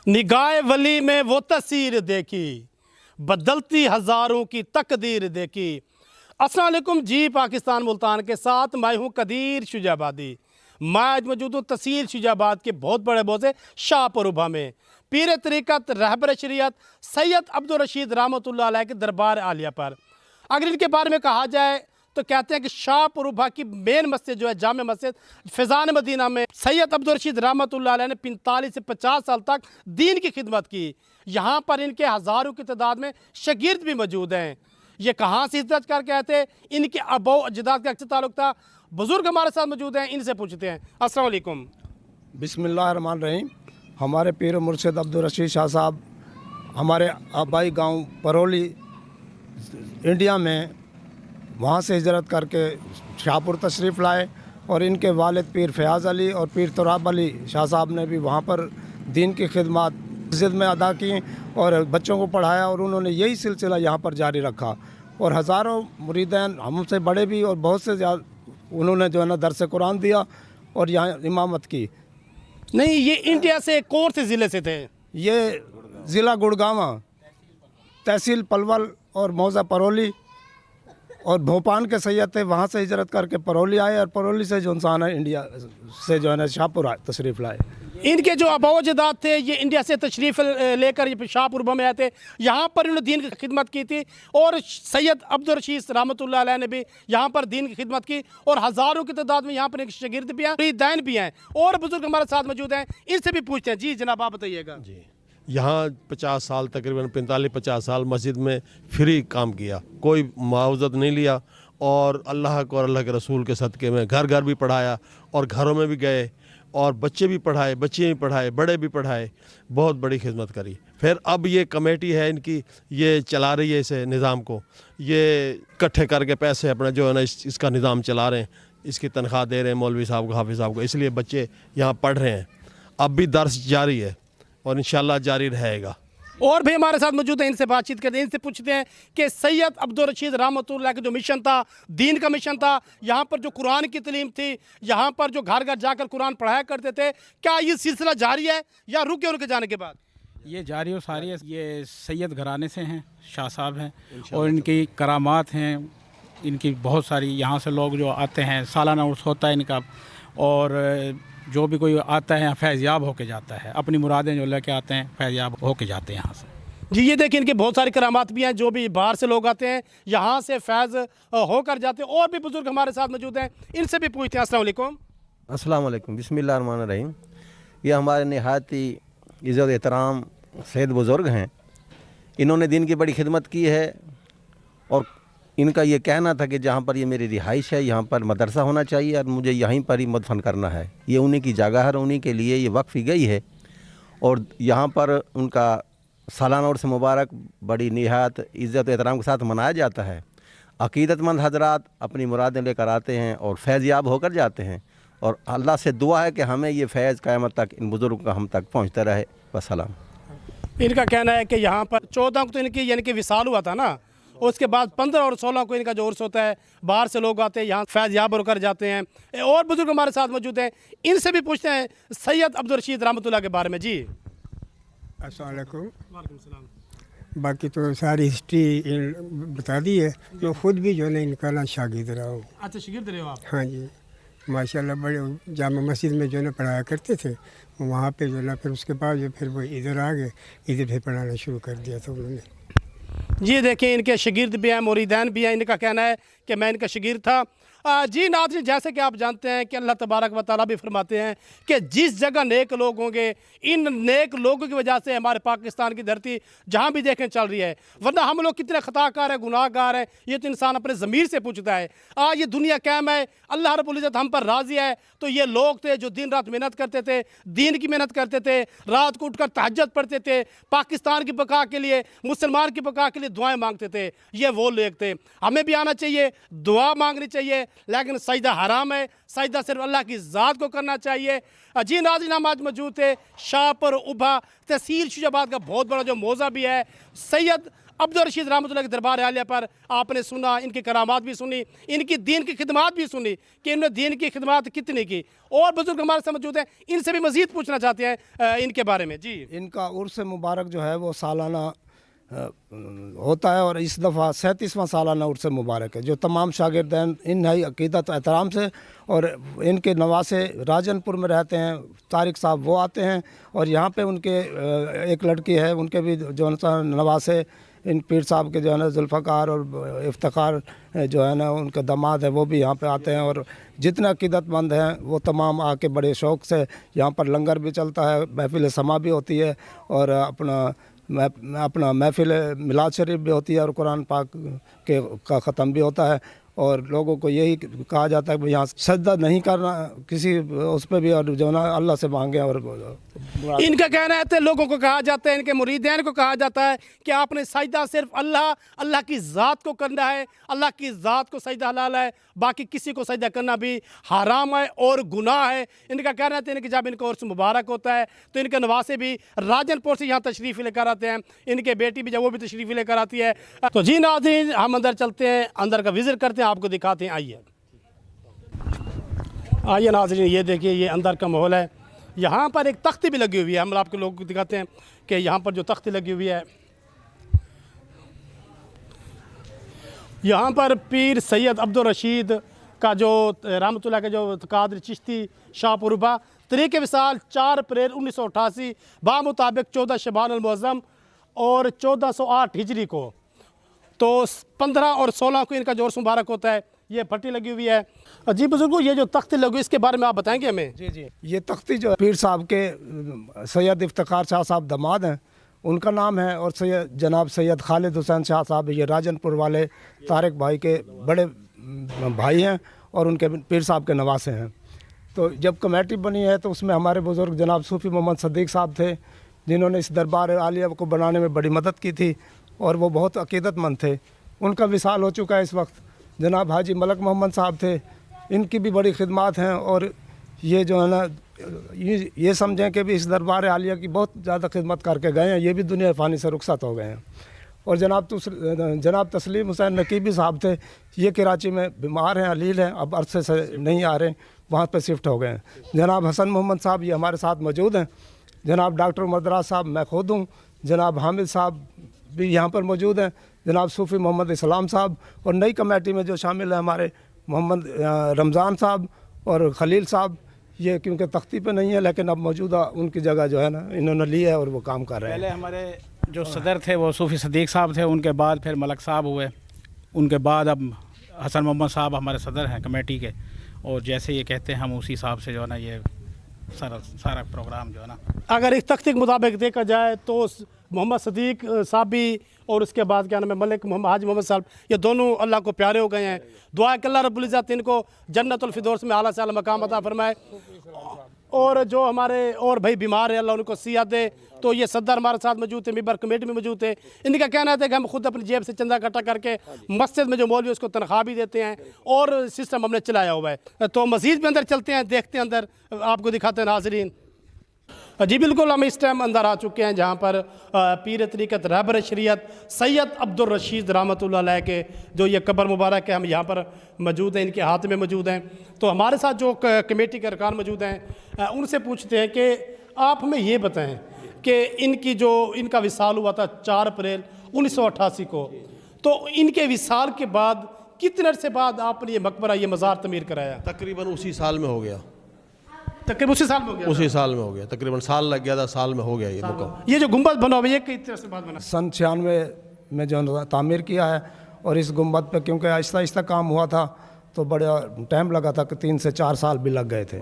निगाह वली में वो तस्वीर देखी, बदलती हज़ारों की तकदीर देखी। अस्सलाम वालेकुम जी, पाकिस्तान मुल्तान के साथ मैं हूँ कदीर शुजाबादी। मैं आज मौजूद हूँ तहसील शुजाबाद के बहुत बड़े बोझे शाहपुरउभा में पीर तरीक़त रहबर शरीयत सैयद अब्दुल रशीद रहमतुल्लाह अलैह के दरबार आलिया पर। अगर इनके बारे में कहा जाए तो कहते हैं कि शाहपुरउभा की मेन मस्जिद जो है जामे मस्जिद फैज़ान मदीना में सैयद अब्दुल रशीद रहमतुल्लाह अलैह ने 45 से 50 साल तक दीन की खिदमत की। यहाँ पर इनके हज़ारों की तादाद में शागिर्द भी मौजूद हैं। ये कहाँ से हिजरत करके आए थे, इनके अबो अजदाद का अच्छा ताल्लुक था। बुज़ुर्ग हमारे साथ मौजूद हैं, इनसे पूछते हैं। अस्सलाम वालेकुम। बिस्मिल्लाहिर्रहमानिर्रहीम। हमारे पीर मुर्शिद अब्दुल रशीद शाह साहब हमारे आबाई गांव परौली इंडिया में वहाँ से हिजरत करके शाहपुर तशरीफ़ लाए और इनके वालिद पीर फयाज़ अली और पीर तुराब अली शाह साहब ने भी वहाँ पर दीन की खिदमत मस्जिद में अदा की और बच्चों को पढ़ाया और उन्होंने यही सिलसिला यहाँ पर जारी रखा और हज़ारों मुरीदैन हमसे बड़े भी और बहुत से ज़्यादा उन्होंने जो है ना दरस कुरान दिया और यहाँ इमामत की। नहीं, ये इंडिया से कौन से ज़िले से थे? ये ज़िला गुड़गांवा, तहसील पलवल और मौज़ा परौली और भोपाल के सैयद थे। वहाँ से हिजरत करके परौली आए और परौली से जो इंसान है इंडिया से जो है ना शाहपुर तशरीफ़ लाए। इनके जो अबोजदाद थे ये इंडिया से तशरीफ़ लेकर ये शाहपुरउभा में आए थे। यहाँ पर इन्होंने दीन की खिदमत की थी और सैयद अब्दुल रशीद रहमतुल्लाह अलैह ने भी यहाँ पर दीन की खिदमत की और हज़ारों की तादाद में यहाँ पर एक शागिर्द भी हैं, मुरीदैन भी हैं और बुजुर्ग हमारे साथ मौजूद हैं। इनसे भी पूछते हैं। जी जनाब, आप बताइएगा। जी, यहाँ 50 साल तकरीबन 45-50 साल मस्जिद में फ्री काम किया, कोई मुआवज़त नहीं लिया और अल्लाह को और अल्लाह के रसूल के सदक़े में घर घर भी पढ़ाया और घरों में भी गए और बच्चे भी पढ़ाए, बच्चे भी पढ़ाए, बड़े भी पढ़ाए, बहुत बड़ी खिदमत करी। फिर अब ये कमेटी है इनकी, ये चला रही है इसे निज़ाम को, ये इकट्ठे करके पैसे अपना जो है ना इसका निज़ाम चला रहे हैं, इसकी तनख्वाह दे रहे हैं मौलवी साहब को, हाफिज़ साहब को, इसलिए बच्चे यहाँ पढ़ रहे हैं। अब भी दर्स जारी है और इंशाल्लाह जारी रहेगा। और भी हमारे साथ मौजूद हैं, इनसे बातचीत करते हैं। इनसे पूछते हैं कि सैयद अब्दुल रशीद रहमतुल्लाह का जो मिशन था, दीन का मिशन था, यहाँ पर जो कुरान की तालीम थी, यहाँ पर जो घर घर जाकर कुरान पढ़ाया करते थे, क्या ये सिलसिला जारी है या रुक गया उनके जाने के बाद? ये जारी और सारी है। ये सैयद घराने से हैं, शाह साहब हैं और इनकी करामात हैं, इनकी बहुत सारी। यहाँ से लोग जो आते हैं, सालाना उर्स होता है इनका और जो भी कोई आता है फैज़याब होके जाता है, अपनी मुरादें जो लेके आते हैं फैज़याब होके जाते हैं यहाँ से। जी ये देखिए, इनके बहुत सारी करामात भी हैं, जो भी बाहर से लोग आते हैं यहाँ से फैज़ होकर जाते हैं। और भी बुजुर्ग हमारे साथ मौजूद हैं, इनसे भी पूछते हैं। अस्सलाम वालेकुम। अस्सलाम वालेकुम। बिस्मिल्लाहिर्रहमानिर्रहीम। ये हमारे नहायत ही इज़्ज़त एहतराम सैयद बुज़ुर्ग हैं, इन्होंने दीन की बड़ी खिदमत की है और इनका ये कहना था कि जहाँ पर ये मेरी रिहाइश है यहाँ पर मदरसा होना चाहिए और मुझे यहीं पर ही मदफन करना है। ये उन्हीं की जगह है, उन्हीं के लिए ये वक्फ़ की गई है और यहाँ पर उनका सालाना उर्स मुबारक बड़ी निहायत इज़्ज़त एहतराम के साथ मनाया जाता है। अक़ीदतमंद हज़रात अपनी मुरादें लेकर आते हैं और फैज़याब होकर जाते हैं और अल्लाह से दुआ है कि हमें ये फैज़ क़यामत तक इन बुज़ुर्गों का हम तक पहुँचता रहे। वस्सलाम। इनका कहना है कि यहाँ पर 14 को तो इनकी यानी कि विसाल हुआ था ना, उसके बाद 15 और 16 को इनका जो उर्स होता है, बाहर से लोग आते हैं, यहाँ फैज़याब होकर जाते हैं। और बुजुर्ग हमारे साथ मौजूद हैं, इनसे भी पूछते हैं सैयद अब्दुल रशीद रहमतुल्लाह के बारे में। जी अस्सलाम वालेकुम। बाकी तो सारी हिस्ट्री बता दी है। मैं खुद भी जो है ना इनका ना शागिर्द रहा हूँ। अच्छा, शागिर्द रहे हो आप? हाँ जी, माशाल्लाह बड़े जामा मस्जिद में जो है ना पढ़ाया करते थे वहाँ पे जो है ना, फिर उसके बाद जो फिर वो इधर आ गए, इधर फिर पढ़ाना शुरू कर दिया था उन्होंने। जी देखिए, इनके शागिर्द भी हैं, मुरीदैन भी हैं। इनका कहना है कि मैं इनका शागिर्द था। जी नाज़रीन, जैसे कि आप जानते हैं कि अल्लाह तबारक व तआला भी फरमाते हैं कि जिस जगह नेक लोग होंगे, इन नेक लोगों की वजह से हमारे पाकिस्तान की धरती जहाँ भी देखें चल रही है। वरना हम लोग कितने ख़ताकार हैं, गुनाहगार हैं, ये तो इंसान अपने ज़मीर से पूछता है। ये दुनिया कायम है, अल्लाह रब्बुल इज़्ज़त हम पर राज़ी है। तो ये लोग थे जो दिन रात मेहनत करते थे, दीन की मेहनत करते थे, रात को उठकर तहज्जुद पढ़ते थे, पाकिस्तान की बका के लिए, मुसलमान की बका के लिए दुआएँ मांगते थे। ये वो लोग थे। हमें भी आना चाहिए, दुआ मांगनी चाहिए, लेकिन सजदा हराम है, सजदा सिर्फ अल्लाह की ज़ात को करना चाहिए। जी नाज़रीन, हम आज मौजूद थे शाहपुरउभा तहसील शुजाबाद का बहुत बड़ा जो मौज़ा भी है, सैयद अब्दुल रशीद रहमतुल्लाह के दरबार आलिया पर आपने सुना, इनकी करामात भी सुनी, इनकी दीन की खिदमत भी सुनी कि इन्होंने दीन की खिदमत कितनी की। और बुजुर्ग हमारे साथ मौजूद हैं, इनसे भी मज़ीद पूछना चाहते हैं इनके बारे में। जी, इनका उर्स मुबारक जो है वो सालाना होता है और इस दफ़ा 37वां सालाना उर्स मुबारक है, जो तमाम शागिर्द हैं इंतहाई अक़ीदत एहतराम से, और इनके नवासे राजनपुर में रहते हैं, तारिक साहब वो आते हैं, और यहाँ पे उनके एक लड़की है, उनके भी जो है नवासे इन पीर साहब के जो है ना जुल्फ़कार और इफ्तिखार जो है ना उनके दामाद है, वो भी यहाँ पे आते हैं। और जितने अक़ीदतमंद हैं वो तमाम आके बड़े शौक़ से, यहाँ पर लंगर भी चलता है, महफ़िल समा भी होती है, और अपना महफ़िल मिलाद शरीफ भी होती है, और कुरान पाक का ख़त्म भी होता है। और लोगों को यही कहा जाता है कि यहाँ सजदा नहीं करना किसी उस पर भी, और जो ना अल्लाह से मांगे। और इनका कहना है, लोगों को कहा जाता है, इनके मुरीदैन को कहा जाता है कि आपने सजदा सिर्फ अल्लाह की ज़ात को करना है, अल्लाह की ज़ात को सजदा हलाल है, बाकी किसी को सजदा करना भी हराम है और गुनाह है। इनका कहना है कि जब इनका उर्स मुबारक होता है तो इनके नवासे भी राजनपुर से यहाँ तशरीफ़ लेकर आते हैं, इनके बेटी भी जब वो भी तशरीफ़ लेकर आती है। तो जी नाज़रीन, हम अंदर चलते हैं, अंदर का विज़िट करते हैं, आपको दिखाते हैं। आइए नाज़रीन, ये देखिए, ये अंदर का माहौल है। यहाँ पर एक तख्ती भी लगी हुई है, हम आपके लोगों को दिखाते हैं कि यहाँ पर जो तख्ती लगी हुई है, यहाँ पर पीर सैयद अब्दुल रशीद का जो रहमतुल्लाह के जो कादर चिश्ती शाहपुरबा तरीक़े विसाल 4 अप्रैल 1988 बामुताबिक 14 शबान अल-मुअज़्ज़म और 1408 हिजरी को, तो 15 और 16 को इनका जोर मुबारक होता है। ये पट्टी लगी हुई है। जी बुजुर्गो, ये जो तख्ती लगी हुई इसके बारे में आप बताएंगे हमें? जी, ये तख्ती जो पीर साहब के सैयद इफ्तिखार शाह साहब दामाद हैं, उनका नाम है, और जनाब सैयद खालिद हुसैन शाह साहब ये राजनपुर वाले तारिक भाई के बड़े भाई हैं, और उनके पीर साहब के नवासे हैं। तो जब कमेटी बनी है तो उसमें हमारे बुज़ुर्ग जनाब सूफ़ी मोहम्मद सदीक़ साहब थे, जिन्होंने इस दरबार आलिया को बनाने में बड़ी मदद की थी, और वो बहुत अक़ीदतमंद थे। उनका विसाल हो चुका है इस वक्त। जनाब हाजी मलक मोहम्मद साहब थे, इनकी भी बड़ी खिदमत हैं, और ये जो है ना ये समझें कि भी इस दरबार आलिया की बहुत ज़्यादा खिदमत करके गए हैं, ये भी दुनिया फ़ानी से रुखसत हो गए हैं। और जनाब तस्लीम हुसैन नकीबी साहब थे, ये कराची में बीमार हैं, अलील हैं, अब अरसे से नहीं आ रहे, वहाँ पर शिफ्ट हो गए हैं। जनाब हसन मोहम्मद साहब ये हमारे साथ मौजूद हैं। जनाब डॉक्टर मदरास साहब मैं खुद हूँ, जनाब हामिद साहब भी यहाँ पर मौजूद हैं, जनाब सूफ़ी मोहम्मद इस्लाम साहब, और नई कमेटी में जो शामिल हैं हमारे मोहम्मद रमज़ान साहब और खलील साहब। ये क्योंकि तख्ती पे नहीं है, लेकिन अब मौजूदा उनकी जगह जो है ना इन्होंने ली है और वो काम कर रहे हैं। पहले हमारे जो सदर थे वो सूफ़ी सदीक़ साहब थे, उनके बाद फिर मलक साहब हुए, उनके बाद अब हसन मोहम्मद साहब हमारे सदर हैं कमेटी के, और जैसे ये कहते हैं हम उसी हिसाब से जो है ना ये सारा प्रोग्राम जो है ना। अगर इस तख्ती के मुताबिक देखा जाए तो मोहम्मद सदीक़ साहब भी और उसके बाद क्या नाम है मलिक हाजी मोहम्मद साहब, ये दोनों अल्लाह को प्यारे हो गए हैं। दुआ कि अल्लाह रब्बुल इज़्ज़त इनको जन्नतुल फिरदौस में आला से आला मकाम अता फरमाए, और जो हमारे और भाई बीमार है अल्लाह उनको सियात दे। तो ये सदर हमारे साथ मौजूद थे, मेंबर कमेटी में मौजूद थे। इनका कहना था कि हम खुद अपनी जेब से चंदा इकट्ठा करके मस्जिद में जो मौलवी उसको तनख्वाह भी देते हैं, और सिस्टम हमने चलाया हुआ है। तो मज़ीद भी अंदर चलते हैं, देखते हैं अंदर, आपको दिखाते हैं नाज़रीन। जी बिल्कुल, हम इस टाइम अंदर आ चुके हैं जहाँ पर पीर तरीक़त रहबर शरीयत सैयद अब्दुल रशीद रहमतुल्लाह अलैह के जो ये कब्र मुबारक है, हम यहाँ पर मौजूद हैं, इनके हाथ में मौजूद हैं। तो हमारे साथ जो कमेटी के अरकान मौजूद हैं, उनसे पूछते हैं कि आप हमें ये बताएं कि इनका विसाल हुआ था 4 अप्रैल 1988 को, तो इनके विसाल के बाद कितने अरसे बाद आपने ये मकबरा, ये मज़ार तमीर कराया? तकरीबन उसी साल में हो गया, तकरीबन उसी साल में हो गया। उसी साल में हो गया, तकरीबन साल लग गया था, साल में हो गया ये मुकम्मल। ये जो गुंबद बना हुआ है ये कितने अरसे बाद बना? सन 96 में जो तामीर किया है, और इस गुंबद पे क्योंकि आहिस्ता आहिस्ता काम हुआ था तो बड़ा टाइम लगा था कि 3 से 4 साल भी लग गए थे,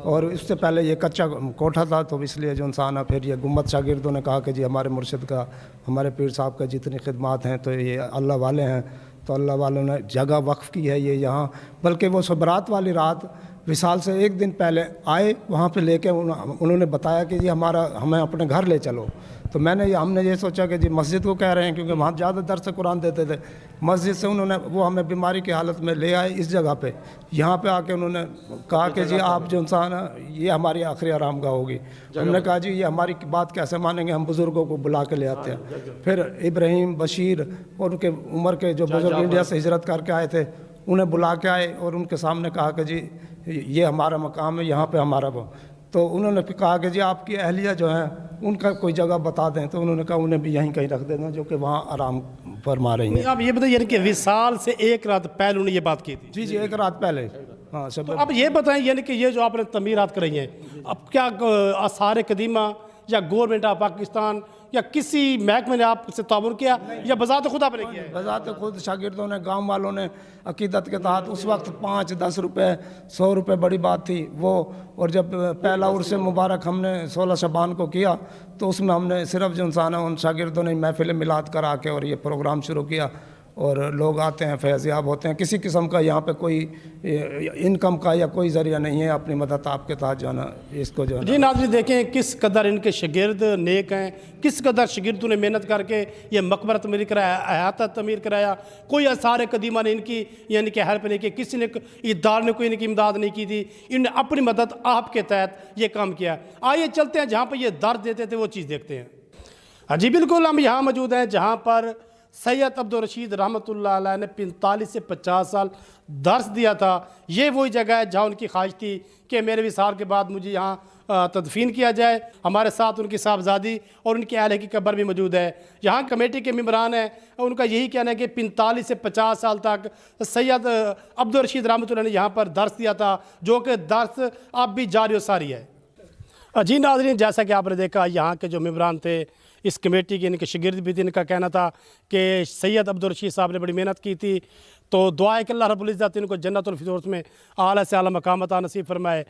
और इससे पहले ये कच्चा कोठा था। तो इसलिए जो इंसान है, फिर ये गुंबद शागिर्दों ने कहा कि जी हमारे मुर्शिद का, हमारे पीर साहब का जितनी खिदमत हैं तो ये अल्लाह वाले हैं, तो अल्लाह वालों ने जगह वक्फ़ की है ये यहाँ। बल्कि वो सबरात वाली रात विशाल से एक दिन पहले आए, वहाँ पे लेके उन्होंने बताया कि जी हमें अपने घर ले चलो। तो हमने ये सोचा कि जी मस्जिद को कह रहे हैं, क्योंकि वहाँ ज़्यादा दर्स कुरान देते थे। मस्जिद से वो हमें बीमारी की हालत में ले आए इस जगह पे। यहाँ पे आके उन्होंने कहा कि जी आप जो इंसान है ये हमारी आखिरी आरामगाह होगी। हमने कहा जी ये हमारी बात कैसे मानेंगे, हम बुज़ुर्गों को बुला के ले आते हैं। फिर इब्राहिम, बशीर और उनके उम्र के जो बुज़ुर्ग इंडिया से हिजरत करके आए थे, उन्हें बुला के आए और उनके सामने कहा कि जी ये हमारा मकाम है, यहाँ पे हमारा वो। तो उन्होंने कहा कि जी आपकी अहलिया जो है उनका कोई जगह बता दें। तो उन्होंने कहा उन्हें भी यहीं कहीं रख देना, जो कि वहाँ आराम फरमा रही हैं। आप ये बताइए यानी कि विशाल से एक रात पहले उन्होंने ये बात की थी? जी, एक रात पहले। हाँ सब। तो अब ये बताएं यानी कि ये जो आपने तमीरात कराई हैं, अब क्या आसार कदीमा या गवर्नमेंट ऑफ पाकिस्तान या किसी महकमे ने आपसे ताउन किया या बज़ात खुद आपने किया है? बज़ात खुद शागिर्दों ने, गांव वालों ने अकीदत के तहत उस वक्त 5-10 रुपये 100 रुपये बड़ी बात थी वो। और जब पहला उर्स मुबारक हमने 16 शबान को किया तो उसमें हमने सिर्फ जो इंसान है उन शागिर्दों ने महफिल मिलाद करा के और ये प्रोग्राम शुरू किया और लोग आते हैं, फैज़याब होते हैं। किसी किस्म का यहाँ पे कोई इनकम का या कोई ज़रिया नहीं है अपनी मदद आपके तहत जो है ना इसको जो है। जी नाज़रीन देखें किस कदर इनके शागिर्द नेक हैं, किस कदर शागिर्दों ने मेहनत करके ये मकबरा तमीर कराया, अहाता तमीर कराया। कोई आसार कदीमा ने इनकी यानी कि हेल्प नहीं की, किसी ने इदार ने कोई इनकी इमदाद नहीं की थी। इन्होंने अपनी मदद आपके तहत ये काम किया। आइए चलते हैं जहाँ पर ये दर्द देते थे वो चीज़ देखते हैं। हाँ जी बिल्कुल, हम यहाँ मौजूद हैं जहाँ पर सैयद अब्दुल रशीद रहमतुल्लाह अलैह ने 45 से 50 साल दर्स दिया था। ये वही जगह है जहाँ उनकी ख्वाहिश थी कि मेरे विसाल के बाद मुझे यहाँ तदफीन किया जाए। हमारे साथ उनकी साहबजादी और उनके अहले की कब्र भी मौजूद है। यहाँ कमेटी के मेम्बरान हैं, उनका यही कहना है कि 45 से 50 साल तक सैयद अब्दुल रशीद रहमतुल्लाह ने यहाँ पर दर्स दिया था, जो कि दर्स अब भी जारी व सारी है। जी नाज़रीन, जैसा कि आपने देखा यहाँ के जो मेम्बरान थे इस कमेटी के, इनके शागिर्द भी थे, इनका कहना था कि सैयद अब्दुल रशीद साहब ने बड़ी मेहनत की थी। तो दुआ है कि अल्लाह रब्बुल इज़्ज़त इनको जन्नतुल फिरदौस में आला से आला मकाम अता नसीब फरमाए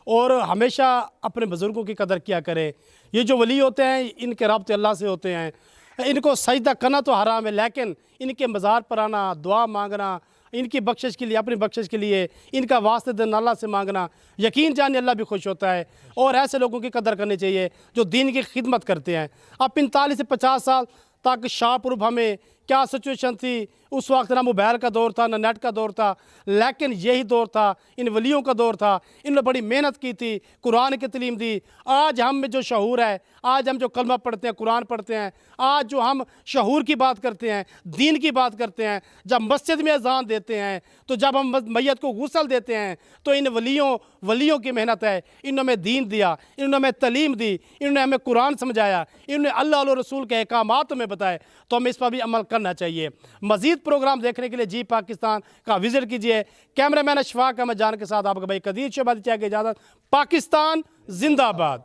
और हमेशा अपने बुज़ुर्गों की कदर किया करें। ये जो वली होते हैं इनके राब्ते अल्लाह से होते हैं। इनको सजदा करना तो हराम है, लेकिन इनके मज़ार पर आना, दुआ मांगना, इनकी बख्शिश के लिए, अपनी बख्शिश के लिए इनका वास्ते दिन अल्लाह से मांगना, यकीन जानिए अल्लाह भी खुश होता है। और ऐसे लोगों की कदर करनी चाहिए जो दीन की खिदमत करते हैं। अब 45 से 50 साल तक शाहपुर हमें क्या सिचुएशन थी उस वक्त, ना मोबाइल का दौर था ना नेट का दौर था, लेकिन यही दौर था, इन वलियों का दौर था। इन्होंने बड़ी मेहनत की थी, कुरान की तलीम दी। आज हम में जो शऊर है, आज हम जो कलमा पढ़ते हैं, कुरान पढ़ते हैं, आज जो हम शऊर की बात करते हैं, दीन की बात करते हैं, जब मस्जिद में अजान देते हैं, तो जब हम मैयत को गुस्ल देते हैं, तो इन वलियों की मेहनत है। इन्होंने हमें दीन दिया, इन्होंने हमें तलीम दी, इन्होंने हमें कुरान समझाया, इन्होंने अल्लाह और रसूल के अहकामात हमें बताए, तो हमें इस पर भी अमल करना चाहिए। मज़ीद प्रोग्राम देखने के लिए जी पाकिस्तान का विजिट कीजिए। कैमरामैन अशफाक अहमद जान के साथ आपका भाई कदीर शहबादी चाहे की इजाज़त। पाकिस्तान जिंदाबाद।